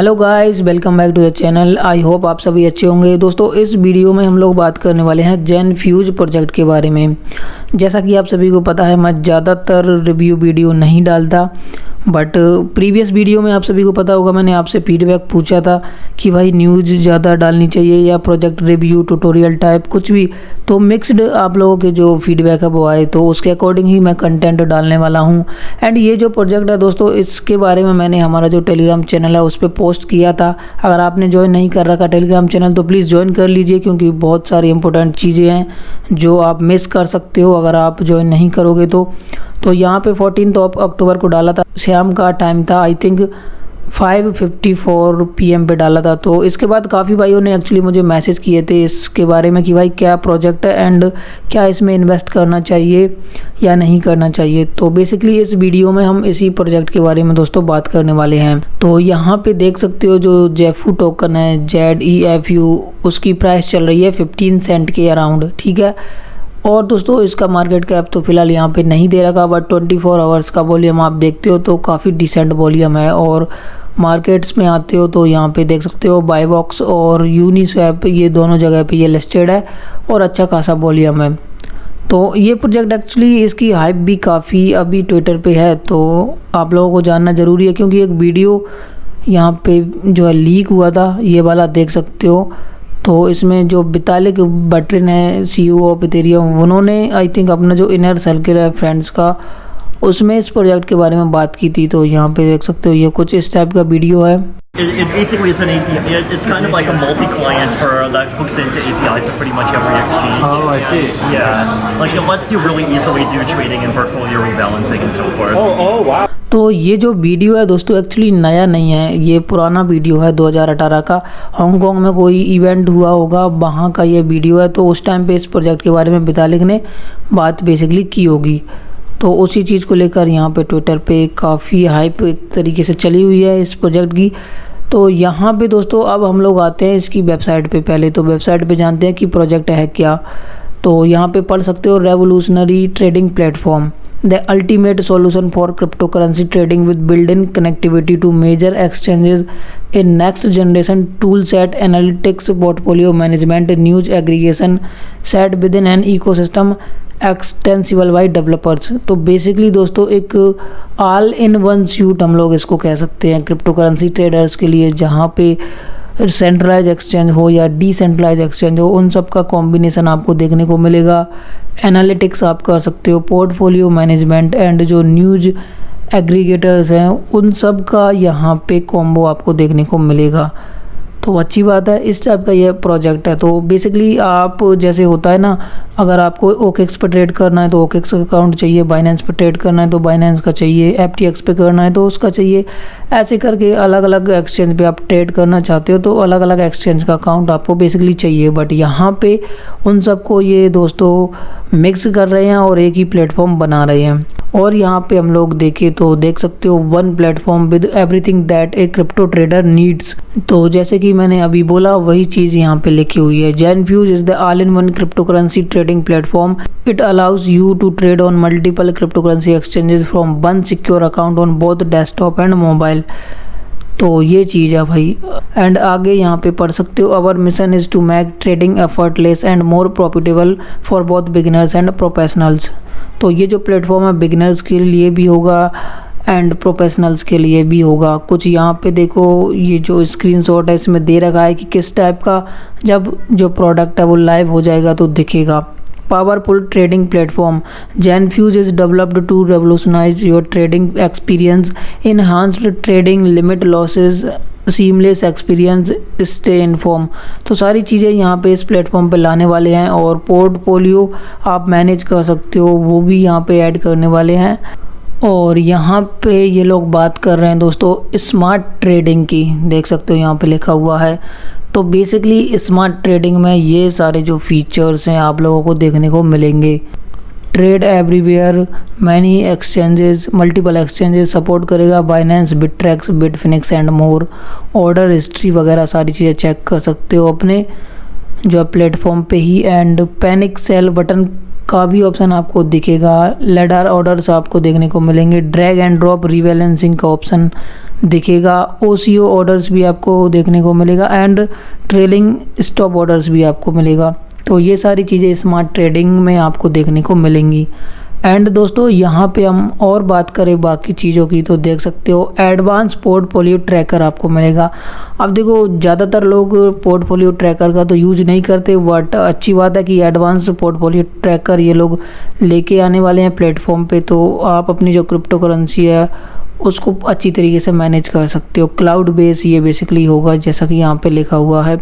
Hello guys, welcome back to the channel. I hope आप सभी अच्छे होंगे। दोस्तों, इस वीडियो में हम लोग बात करने वाले हैं जेनफ्यूज प्रोजेक्ट के बारे में। जैसा कि आप सभी को पता है, मैं ज़्यादातर रिव्यू वीडियो नहीं डालता, बट प्रीवियस वीडियो में आप सभी को पता होगा मैंने आपसे फीडबैक पूछा था कि भाई न्यूज़ ज़्यादा डालनी चाहिए या प्रोजेक्ट रिव्यू ट्यूटोरियल टाइप कुछ भी। तो मिक्स्ड आप लोगों के जो फीडबैक है वो आए, तो उसके अकॉर्डिंग ही मैं कंटेंट डालने वाला हूँ। एंड ये जो प्रोजेक्ट है दोस्तों, इसके बारे में मैंने हमारा जो टेलीग्राम चैनल है उस पर पोस्ट किया था। अगर आपने ज्वाइन नहीं कर रखा टेलीग्राम चैनल तो प्लीज़ ज्वाइन कर लीजिए, क्योंकि बहुत सारी इंपॉर्टेंट चीज़ें हैं जो आप मिस कर सकते हो अगर आप ज्वाइन नहीं करोगे तो यहाँ पे 14 अक्टूबर को डाला था। शाम का टाइम था, आई थिंक 5:54 PM पे डाला था। तो इसके बाद काफ़ी भाइयों ने एक्चुअली मुझे मैसेज किए थे इसके बारे में कि भाई क्या प्रोजेक्ट है एंड क्या इसमें इन्वेस्ट करना चाहिए या नहीं करना चाहिए। तो बेसिकली इस वीडियो में हम इसी प्रोजेक्ट के बारे में दोस्तों बात करने वाले हैं। तो यहाँ पे देख सकते हो जो जेफू टोकन है ZEFU, उसकी प्राइस चल रही है 15 सेंट के अराउंड, ठीक है। और दोस्तों इसका मार्केट कैप तो फिलहाल यहाँ पे नहीं दे रखा, बट 24 आवर्स का वॉल्यूम आप देखते हो तो काफ़ी डिसेंट वॉल्यूम है। और मार्केट्स में आते हो तो यहाँ पे देख सकते हो बायबॉक्स और यूनिस्वैप, ये दोनों जगह पे ये लिस्टेड है और अच्छा खासा वॉल्यूम है। तो ये प्रोजेक्ट एक्चुअली इसकी हाइप भी काफ़ी अभी ट्विटर पे है, तो आप लोगों को जानना ज़रूरी है, क्योंकि एक वीडियो यहाँ पे जो है लीक हुआ था, ये वाला देख सकते हो। तो इसमें जो वितालिक बटरिन है CEO ऑफ इथेरियम, उन्होंने आई थिंक अपना जो इनर सर्किल है फ्रेंड्स का, उसमें इस प्रोजेक्ट के बारे में बात की थी। तो यहाँ पे देख सकते हो ये कुछ इस टाइप का वीडियो है। It basically is an API. It's kind of like a multi-client for that hooks into APIs of pretty much every exchange. Oh, I see. Yeah, like it lets you really easily do trading and portfolio rebalancing and so forth. Oh, wow. तो ये जो video है दोस्तों actually नया नहीं है, ये पुराना वीडियो है 2018 का। हांगकांग में कोई इवेंट हुआ होगा, वहाँ का ये वीडियो है। तो उस टाइम पे इस प्रोजेक्ट के बारे में वितालिक ने बात बेसिकली की होगी, तो उसी चीज़ को लेकर यहाँ पे ट्विटर पे काफ़ी हाइप एक तरीके से चली हुई है इस प्रोजेक्ट की। तो यहाँ पे दोस्तों अब हम लोग आते हैं इसकी वेबसाइट पे। पहले तो वेबसाइट पे जानते हैं कि प्रोजेक्ट है क्या। तो यहाँ पे पढ़ सकते हो, revolutionary trading platform, the ultimate solution for crypto currency trading with build in connectivity to major exchanges, a next generation tool set, analytics, portfolio management, news aggregation set with in an ecosystem extensible by developers. तो basically दोस्तों एक all in one suit हम लोग इसको कह सकते हैं crypto currency traders के लिए, जहाँ पे सेंट्रलाइज एक्सचेंज हो या डिसेंट्रलाइज एक्सचेंज हो, उन सब का कॉम्बिनेशन आपको देखने को मिलेगा। एनालिटिक्स आप कर सकते हो, पोर्टफोलियो मैनेजमेंट एंड जो न्यूज एग्रीगेटर्स हैं उन सब का यहाँ पे कॉम्बो आपको देखने को मिलेगा। तो अच्छी बात है, इस टाइप का ये प्रोजेक्ट है। तो बेसिकली आप जैसे होता है ना, अगर आपको OKX पे ट्रेड करना है तो OKX अकाउंट चाहिए, बाइनेंस पे ट्रेड करना है तो बाइनेंस का चाहिए, FTX पे करना है तो उसका चाहिए। ऐसे करके अलग अलग एक्सचेंज पे आप ट्रेड करना चाहते हो तो अलग अलग एक्सचेंज का अकाउंट आपको बेसिकली चाहिए। बट यहाँ पे उन सबको ये दोस्तों मिक्स कर रहे हैं और एक ही प्लेटफॉर्म बना रहे हैं। और यहाँ पे हम लोग देखें तो देख सकते हो one platform with everything that A crypto trader needs. तो जैसे कि मैंने अभी बोला वही चीज़ यहाँ पे लिखी हुई है। Zenfuse is the all in one crypto currency trading platform. It allows you to trade on multiple cryptocurrency exchanges from one secure account on both desktop and mobile. तो ये चीज़ है भाई। एंड आगे यहाँ पे पढ़ सकते हो, our mission is to make trading effortless and more profitable for both beginners and professionals. तो ये जो प्लेटफॉर्म है बिगिनर्स के लिए भी होगा एंड प्रोफेशनल्स के लिए भी होगा। कुछ यहाँ पे देखो, ये जो स्क्रीनशॉट है इसमें दे रखा है कि किस टाइप का जब जो प्रोडक्ट है वो लाइव हो जाएगा तो दिखेगा। Powerful trading platform. Genfuse is developed to revolutionize your trading experience, enhanced trading, limit losses, seamless experience, stay informed। तो सारी चीज़ें यहाँ पे इस प्लेटफॉर्म पे लाने वाले हैं। और पोर्टफोलियो आप मैनेज कर सकते हो वो भी यहाँ पे ऐड करने वाले हैं। और यहाँ पे ये लोग बात कर रहे हैं दोस्तों स्मार्ट ट्रेडिंग की, देख सकते हो यहाँ पे लिखा हुआ है। तो बेसिकली स्मार्ट ट्रेडिंग में ये सारे जो फीचर्स हैं आप लोगों को देखने को मिलेंगे। Trade everywhere, many exchanges, multiple exchanges support करेगा, Binance, Bittrex, Bitfinex and more. Order history वगैरह सारी चीज़ें चेक कर सकते हो अपने जो प्लेटफॉर्म पे ही। एंड पैनिक सेल बटन का भी ऑप्शन आपको दिखेगा। लेडर ऑर्डर्स आपको देखने को मिलेंगे। ड्रैग एंड ड्रॉप रीबैलेंसिंग का ऑप्शन दिखेगा। OCO ऑर्डर्स भी आपको देखने को मिलेगा एंड ट्रेलिंग स्टॉप ऑर्डर्स भी आपको मिलेगा। तो ये सारी चीज़ें स्मार्ट ट्रेडिंग में आपको देखने को मिलेंगी। एंड दोस्तों यहाँ पे हम और बात करें बाकी चीज़ों की तो देख सकते हो एडवांस पोर्टफोलियो ट्रैकर आपको मिलेगा। अब देखो ज़्यादातर लोग पोर्टफोलियो ट्रैकर का तो यूज नहीं करते, बट अच्छी बात है कि एडवांस पोर्टफोलियो ट्रैकर ये लोग लेके आने वाले हैं प्लेटफॉर्म पे। तो आप अपनी जो क्रिप्टो करेंसी है उसको अच्छी तरीके से मैनेज कर सकते हो। क्लाउड बेस ये बेसिकली होगा जैसा कि यहाँ पे लिखा हुआ है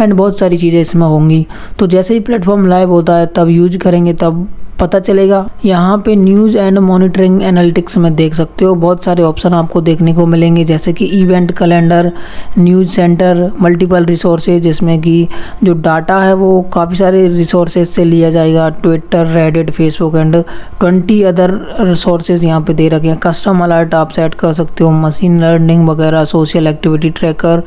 एंड बहुत सारी चीज़ें इसमें होंगी। तो जैसे ही प्लेटफॉर्म लाइव होता है तब यूज करेंगे तब पता चलेगा। यहाँ पे न्यूज़ एंड मॉनिटरिंग एनालिटिक्स में देख सकते हो बहुत सारे ऑप्शन आपको देखने को मिलेंगे, जैसे कि event calendar, news centre, multiple resources, जिसमें कि जो डाटा है वो काफ़ी सारे रिसोर्सेज से लिया जाएगा, Twitter, Reddit, Facebook and 20 other resources यहाँ पे दे रखे हैं। कस्टम अलर्ट आप सेट कर सकते हो, मशीन लर्निंग वगैरह, social activity tracker,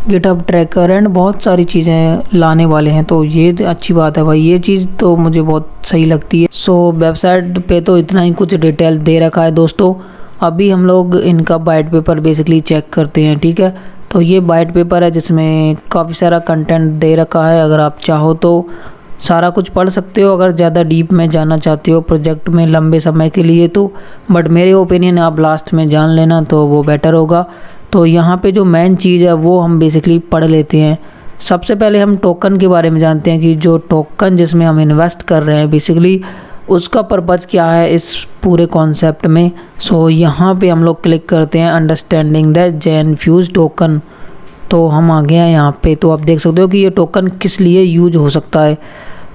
GitHub tracker and बहुत सारी चीज़ें लाने वाले हैं। तो ये अच्छी बात है भाई, ये चीज़ तो मुझे बहुत सही लगती है। सो वेबसाइट पे तो इतना ही कुछ डिटेल दे रखा है दोस्तों। अभी हम लोग इनका वाइट पेपर बेसिकली चेक करते हैं, ठीक है। तो ये वाइट पेपर है जिसमें काफ़ी सारा कंटेंट दे रखा है। अगर आप चाहो तो सारा कुछ पढ़ सकते हो अगर ज़्यादा डीप में जाना चाहते हो प्रोजेक्ट में लंबे समय के लिए तो, बट मेरे ओपिनियन आप लास्ट में जान लेना तो वो बेटर होगा। तो यहाँ पे जो मेन चीज़ है वो हम बेसिकली पढ़ लेते हैं। सबसे पहले हम टोकन के बारे में जानते हैं कि जो टोकन जिसमें हम इन्वेस्ट कर रहे हैं बेसिकली उसका पर्पज़ क्या है इस पूरे कॉन्सेप्ट में। सो यहाँ पे हम लोग क्लिक करते हैं अंडरस्टैंडिंग द जेनफ्यूज टोकन। तो हम आ गए हैं यहाँ पे। तो आप देख सकते हो कि ये टोकन किस लिए यूज हो सकता है।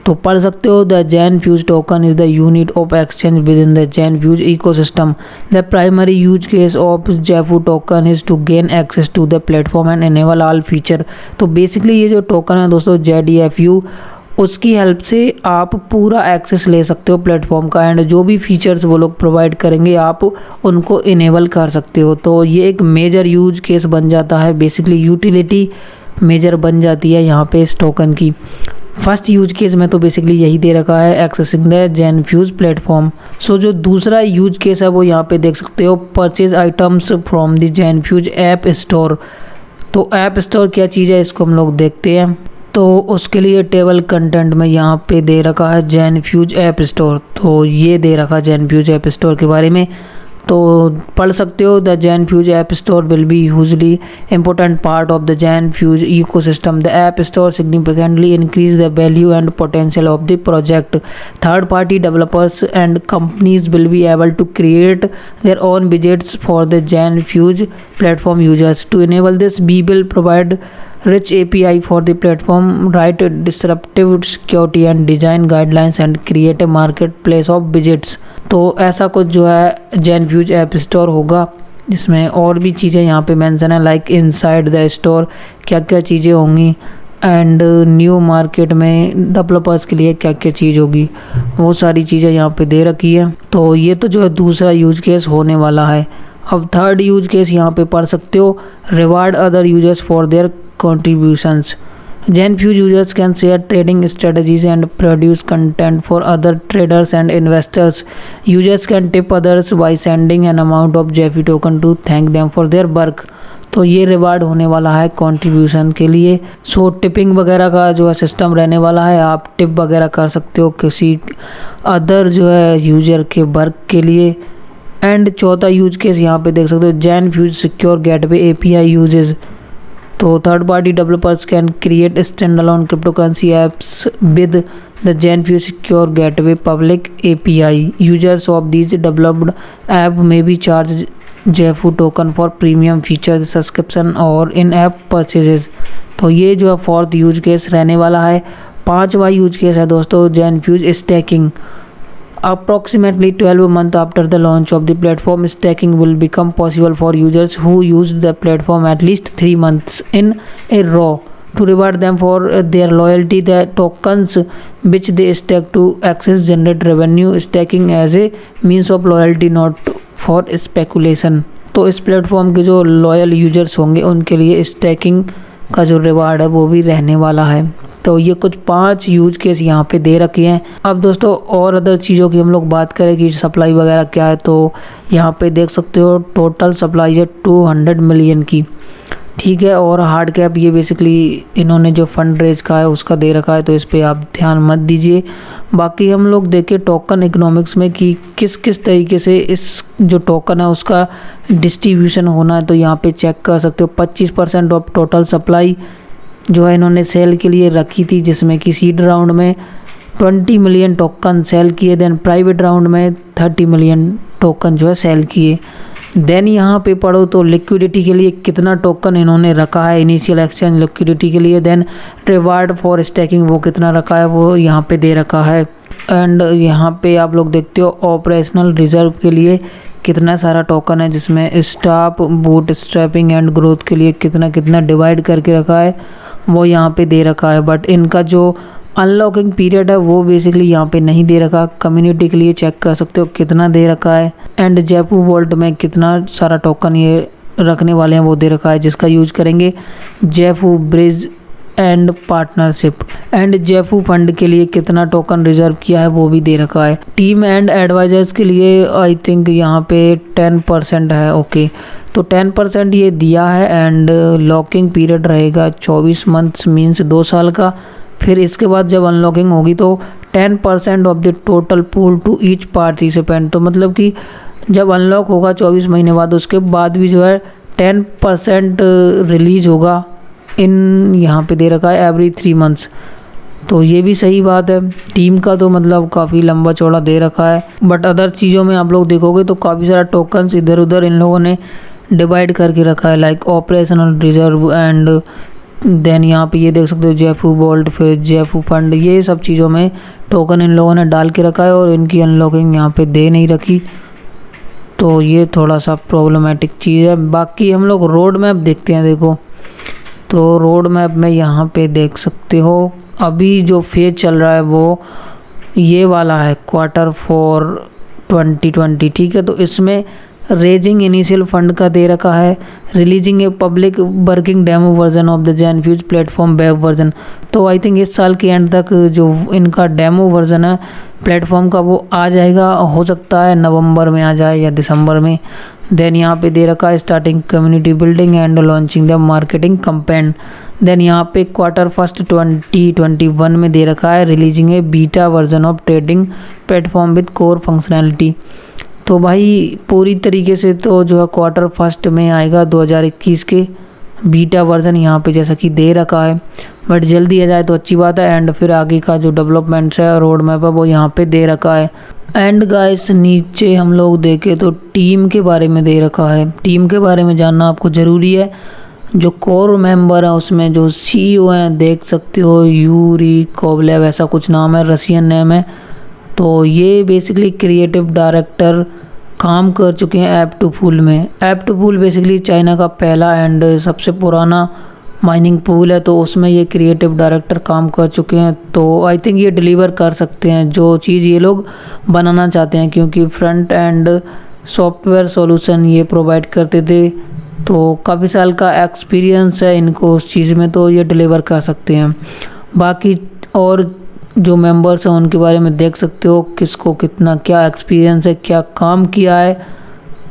तो पढ़ सकते हो the Zenfuse token is the unit of exchange within the Zenfuse ecosystem. The primary use case of ZEFU token is to gain access to the platform and enable all feature. तो basically ये जो token है दोस्तों JDFU, उसकी help से आप पूरा access ले सकते हो प्लेटफॉर्म का एंड जो भी फीचर्स वो लोग प्रोवाइड करेंगे आप उनको इनेबल कर सकते हो। तो ये एक मेजर यूज केस बन जाता है, बेसिकली यूटिलिटी मेजर बन जाती है यहाँ पे इस टोकन की। फर्स्ट यूज केस में तो बेसिकली यही दे रखा है एक्सेसिंग द जेनफ्यूज प्लेटफॉर्म। सो जो दूसरा यूज केस है वो यहाँ पे देख सकते हो purchase items from the Zenfuse app store. तो ऐप स्टोर क्या चीज़ है इसको हम लोग देखते हैं। तो उसके लिए टेबल कंटेंट में यहाँ पे दे रखा है जेनफ्यूज ऐप स्टोर। तो ये दे रखा है जेनफ्यूज ऐप स्टोर के बारे में, तो पढ़ सकते हो। The Zenfuse app store will be hugely important part of the Zenfuse ecosystem. The app store significantly increase the value and potential of the project. Third party developers and companies will be able to create their own widgets for the Zenfuse platform users. To enable this we will provide rich API for the platform, write disruptive security and design guidelines and create a marketplace of widgets। तो ऐसा कुछ जो है जेनफ्यूज app store होगा जिसमें और भी चीज़ें यहाँ पे मेंशन है, लाइक इनसाइड द स्टोर क्या क्या चीज़ें होंगी एंड न्यू मार्केट में डेवलपर्स के लिए क्या क्या चीज़ होगी, वो सारी चीज़ें यहाँ पे दे रखी है। तो ये तो जो है दूसरा यूज केस होने वाला है। अब थर्ड यूज केस यहाँ पे पढ़ सकते हो, reward other users for their contributions। Genfuse users can share trading strategies and produce content for other traders and investors. Users can tip others by sending an amount of Jeffy token to thank them for their work। तो ये reward होने वाला है contribution के लिए। सो tipping वगैरह का जो है सिस्टम रहने वाला है, आप टिप वगैरह कर सकते हो किसी अदर जो है यूजर के वर्क के लिए। एंड चौथा यूज केस यहाँ पे देख सकते हो Zenfuse secure gateway API usages. तो third party developers can create standalone cryptocurrency apps with the Zenfuse secure gateway public API। Users of these developed app may be charge ZEFU token for premium feature subscription और in app purchases. तो ये जो है fourth use case रहने वाला है। पांचवा use case है दोस्तों जेनफ्यूज stacking. Approximately 12 months after the launch of the platform, stacking will become possible for users who used the platform at least 3 months in a row. To reward them for their loyalty, the tokens which they stack to access generate revenue, stacking as a means of loyalty, not for speculation। तो इस platform के जो loyal users होंगे उनके लिए stacking का जो reward है वो भी रहने वाला है। तो ये कुछ 5 यूज केस यहाँ पे दे रखे हैं। अब दोस्तों और अदर चीज़ों की हम लोग बात करें कि सप्लाई वगैरह क्या है, तो यहाँ पे देख सकते हो टोटल सप्लाई है 200 मिलियन की, ठीक है। और हार्ड कैप ये बेसिकली इन्होंने जो फंड रेज का है उसका दे रखा है, तो इस पर आप ध्यान मत दीजिए। बाकी हम लोग देखें टोकन इकोनॉमिक्स में कि किस किस तरीके से इस जो टोकन है उसका डिस्ट्रीब्यूशन होना है, तो यहाँ पे चेक कर सकते हो 25% ऑफ टोटल सप्लाई जो है इन्होंने सेल के लिए रखी थी, जिसमें कि सीड राउंड में 20 मिलियन टोकन सेल किए, देन प्राइवेट राउंड में 30 मिलियन टोकन जो है सेल किए। देन यहाँ पे पढ़ो तो लिक्विडिटी के लिए कितना टोकन इन्होंने रखा है इनिशियल एक्सचेंज लिक्विडिटी के लिए, देन रिवार्ड फॉर स्टैकिंग वो कितना रखा है वो यहाँ पे दे रखा है। एंड यहाँ पे आप लोग देखते हो ऑपरेशनल रिजर्व के लिए कितना सारा टोकन है, जिसमें staff boot strapping and growth के लिए कितना कितना डिवाइड करके रखा है वो यहाँ पे दे रखा है। बट इनका जो अनलॉकिंग पीरियड है वो बेसिकली यहाँ पे नहीं दे रखा। कम्युनिटी के लिए चेक कर सकते हो कितना दे रखा है। एंड जेफू वॉल्ट में कितना सारा टोकन ये रखने वाले हैं वो दे रखा है, जिसका यूज करेंगे ZEFU bridge and partnership. And ZEFU fund के लिए कितना टोकन रिजर्व किया है वो भी दे रखा है। टीम एंड एडवाइजर्स के लिए आई थिंक यहाँ पे 10% है, ओके। तो 10% ये दिया है। एंड लॉकिंग पीरियड रहेगा 24 मंथ्स मीन्स 2 साल का। फिर इसके बाद जब अनलॉकिंग होगी तो 10% of the total pool to each participant, तो मतलब कि जब अनलॉक होगा 24 महीने बाद उसके बाद भी जो है 10% रिलीज होगा इन यहाँ पे दे रखा है एवरी 3 मंथ्स। तो ये भी सही बात है। टीम का तो मतलब काफ़ी लंबा चौड़ा दे रखा है। बट अदर चीज़ों में आप लोग देखोगे तो काफ़ी सारा टोकन्स इधर उधर इन लोगों ने डिवाइड करके रखा है, like operational reserve and then यहाँ पे ये देख सकते हो जेफू वॉल्ट, फिर जेफू फंड, ये सब चीज़ों में टोकन इन लोगों ने डाल के रखा है और इनकी अनलॉकिंग यहाँ पे दे नहीं रखी। तो ये थोड़ा सा प्रॉब्लमेटिक चीज़ है। बाकी हम लोग रोड मैप देखते हैं। देखो तो रोड मैप में यहाँ पे देख सकते हो अभी जो फेज चल रहा है वो ये वाला है Q4 2020, ठीक है। तो इसमें रेजिंग इनिशियल फंड का दे रखा है, releasing a public working demo version of the Zenfuse platform web version. तो आई थिंक इस साल के एंड तक जो इनका डेमो वर्जन है प्लेटफॉर्म का वो आ जाएगा, हो सकता है नवंबर में आ जाए या दिसंबर में। देन यहाँ पे दे रखा है starting community building and launching the marketing campaign. Then यहाँ पे Q1 2021 में दे रखा है releasing a beta version of trading platform with core functionality. तो भाई पूरी तरीके से तो जो है Q1 में आएगा 2021 के बीटा वर्जन यहाँ पे जैसा कि दे रखा है, बट जल्दी आ जाए तो अच्छी बात है। एंड फिर आगे का जो डेवलपमेंट्स है रोड मैप है वो यहाँ पे दे रखा है। एंड गाइस नीचे हम लोग देखें तो टीम के बारे में दे रखा है। टीम के बारे में जानना आपको ज़रूरी है। जो कोर मेंबर है उसमें जो CEO हैं देख सकते हो यूरी कोवलेव ऐसा कुछ नाम है, रशियन नेम है। तो ये बेसिकली क्रिएटिव डायरेक्टर काम कर चुके हैं ऐप टू पूल में। App to pool basically China का पहला एंड सबसे पुराना माइनिंग पूल है, तो उसमें ये क्रिएटिव डायरेक्टर काम कर चुके हैं। तो आई थिंक ये डिलीवर कर सकते हैं जो चीज़ ये लोग बनाना चाहते हैं, क्योंकि फ्रंट एंड सॉफ्टवेयर सॉल्यूशन ये प्रोवाइड करते थे। तो काफ़ी साल का एक्सपीरियंस है इनको उस चीज़ में, तो ये डिलीवर कर सकते हैं। बाकी और जो मेंबर्स हैं उनके बारे में देख सकते हो किसको कितना क्या एक्सपीरियंस है, क्या काम किया है।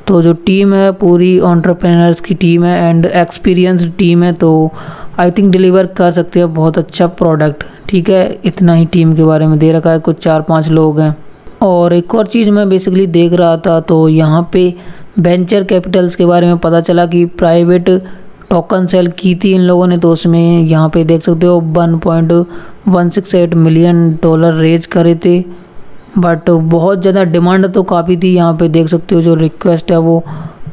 तो जो टीम है पूरी एंटरप्रेन्योर्स की टीम है एंड एक्सपीरियंस्ड टीम है, तो आई थिंक डिलीवर कर सकते हैं बहुत अच्छा प्रोडक्ट, ठीक है। इतना ही टीम के बारे में दे रखा है, कुछ 4-5 लोग हैं। और एक और चीज़ मैं बेसिकली देख रहा था तो यहाँ पे वेंचर कैपिटल्स के बारे में पता चला कि प्राइवेट टोकन सेल की थी इन लोगों ने। तो उसमें यहाँ पे देख सकते हो $1.168 मिलियन रेज करे थे, बट बहुत ज़्यादा डिमांड तो काफ़ी थी। यहाँ पे देख सकते हो जो रिक्वेस्ट है वो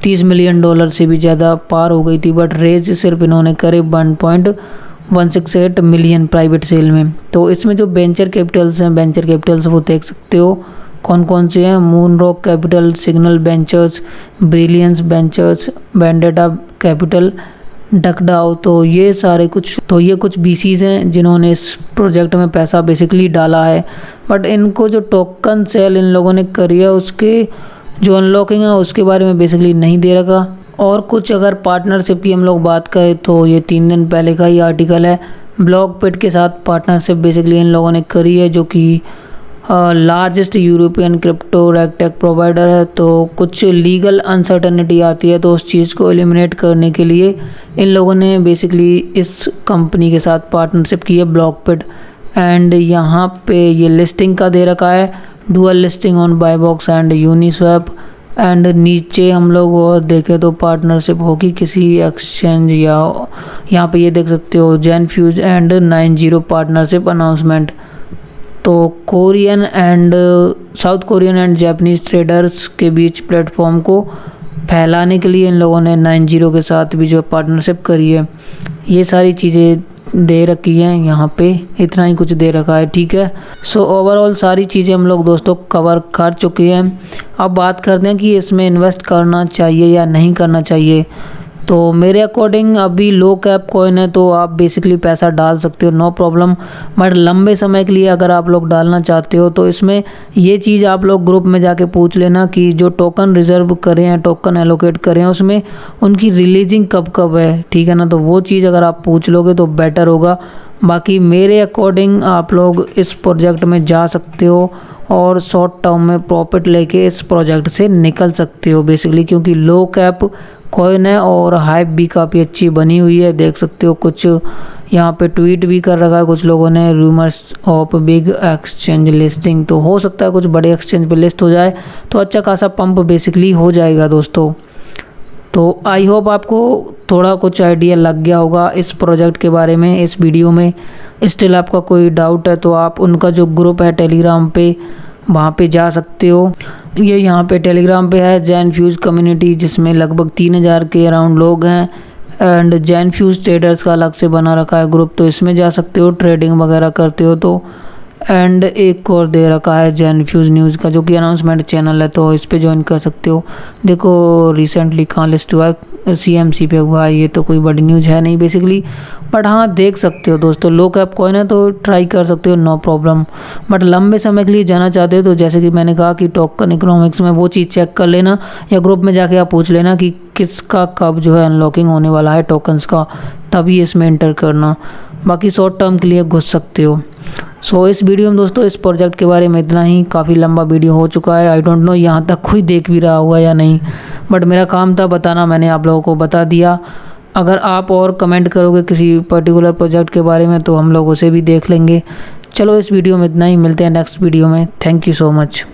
$30 मिलियन से भी ज़्यादा पार हो गई थी, बट रेज सिर्फ इन्होंने करे 1.168 मिलियन प्राइवेट सेल में। तो इसमें जो वेंचर कैपिटल्स हैं, वेंचर कैपिटल्स वो देख सकते हो कौन कौन से हैं। Moonrock Capital, Signal Ventures, Brilliance Ventures, Vendetta Capital, DuckDAO. तो ये सारे कुछ BCs हैं जिन्होंने इस प्रोजेक्ट में पैसा बेसिकली डाला है। बट इनको जो टोकन सेल इन लोगों ने करी है उसके जो अनलॉकिंग है उसके बारे में बेसिकली नहीं दे रखा। और कुछ अगर पार्टनरशिप की हम लोग बात करें तो ये 3 दिन पहले का ही आर्टिकल है। ब्लॉकपिट के साथ पार्टनरशिप बेसिकली इन लोगों ने करी है, जो कि largest European crypto regtech provider है। तो कुछ लीगल अनसर्टेनिटी आती है, तो उस चीज़ को एलिमिनेट करने के लिए इन लोगों ने बेसिकली इस कंपनी के साथ पार्टनरशिप की है, ब्लॉकपिट। एंड यहाँ पे ये लिस्टिंग का दे रखा है, dual listing on Bibox and Uniswap. And नीचे हम लोग और देखें तो पार्टनरशिप होगी किसी एक्सचेंज, या यहाँ पे ये देख सकते हो जेनफ्यूज एंड 90 पार्टनरशिप अनाउंसमेंट। तो Korean and south Korean and Japanese traders के बीच प्लेटफॉर्म को फैलाने के लिए इन लोगों ने 90 के साथ भी जो पार्टनरशिप करी है। ये सारी चीज़ें दे रखी हैं यहाँ पे, इतना ही कुछ दे रखा है, ठीक है। सो ओवरऑल सारी चीज़ें हम लोग दोस्तों कवर कर चुके हैं। अब बात करते हैं कि इसमें इन्वेस्ट करना चाहिए या नहीं करना चाहिए। तो मेरे अकॉर्डिंग अभी लो कैप कॉइन है, तो आप बेसिकली पैसा डाल सकते हो, नो प्रॉब्लम। बट लंबे समय के लिए अगर आप लोग डालना चाहते हो तो इसमें ये चीज़ आप लोग ग्रुप में जाके पूछ लेना कि जो टोकन रिजर्व करें हैं, टोकन एलोकेट करें, उसमें उनकी रिलीजिंग कब कब है, ठीक है ना। तो वो चीज़ अगर आप पूछ लोगे तो बेटर होगा। बाकी मेरे अकॉर्डिंग आप लोग इस प्रोजेक्ट में जा सकते हो और शॉर्ट टर्म में प्रॉफिट लेके इस प्रोजेक्ट से निकल सकते हो बेसिकली, क्योंकि लो कैप कॉइन है और हाइप भी काफ़ी अच्छी बनी हुई है। देख सकते हो कुछ यहाँ पे ट्वीट भी कर रखा है कुछ लोगों ने, rumours of big exchange listing. तो हो सकता है कुछ बड़े एक्सचेंज पे लिस्ट हो जाए तो अच्छा खासा पंप बेसिकली हो जाएगा दोस्तों। तो आई होप आपको थोड़ा कुछ आइडिया लग गया होगा इस प्रोजेक्ट के बारे में इस वीडियो में। स्टिल आपका कोई डाउट है तो आप उनका जो ग्रुप है टेलीग्राम पे, वहाँ पे जा सकते हो। ये यहाँ पे टेलीग्राम पे है जेनफ्यूज कम्युनिटी, जिसमें लगभग 3000 के अराउंड लोग हैं। एंड जेनफ्यूज ट्रेडर्स का अलग से बना रखा है ग्रुप, तो इसमें जा सकते हो ट्रेडिंग वगैरह करते हो तो। एंड एक और दे रखा है जेनफ्यूज न्यूज़ का, जो कि अनाउंसमेंट चैनल है, तो इस पे ज्वाइन कर सकते हो। देखो रिसेंटली कहाँ लिस्ट हुआ है, CMC पे हुआ है। ये तो कोई बड़ी न्यूज़ है नहीं बेसिकली, बट हाँ देख सकते हो दोस्तों। लो कैप कॉइन है तो ट्राई कर सकते हो, नो प्रॉब्लम। बट लंबे समय के लिए जाना चाहते हो तो जैसे कि मैंने कहा कि टोकन इकोनॉमिक्स में वो चीज़ चेक कर लेना, या ग्रुप में जाके आप पूछ लेना कि किसका कब जो है अनलॉकिंग होने वाला है टोकन्स का, तभी इसमें एंटर करना। बाकी शॉर्ट टर्म के लिए घुस सकते हो। सो इस वीडियो में दोस्तों इस प्रोजेक्ट के बारे में इतना ही। काफ़ी लंबा वीडियो हो चुका है, आई डोंट नो यहाँ तक कोई देख भी रहा होगा या नहीं, बट मेरा काम था बताना, मैंने आप लोगों को बता दिया। अगर आप और कमेंट करोगे किसी पर्टिकुलर प्रोजेक्ट के बारे में तो हम लोग उसे भी देख लेंगे। चलो इस वीडियो में इतना ही, मिलते हैं नेक्स्ट वीडियो में। Thank you so much.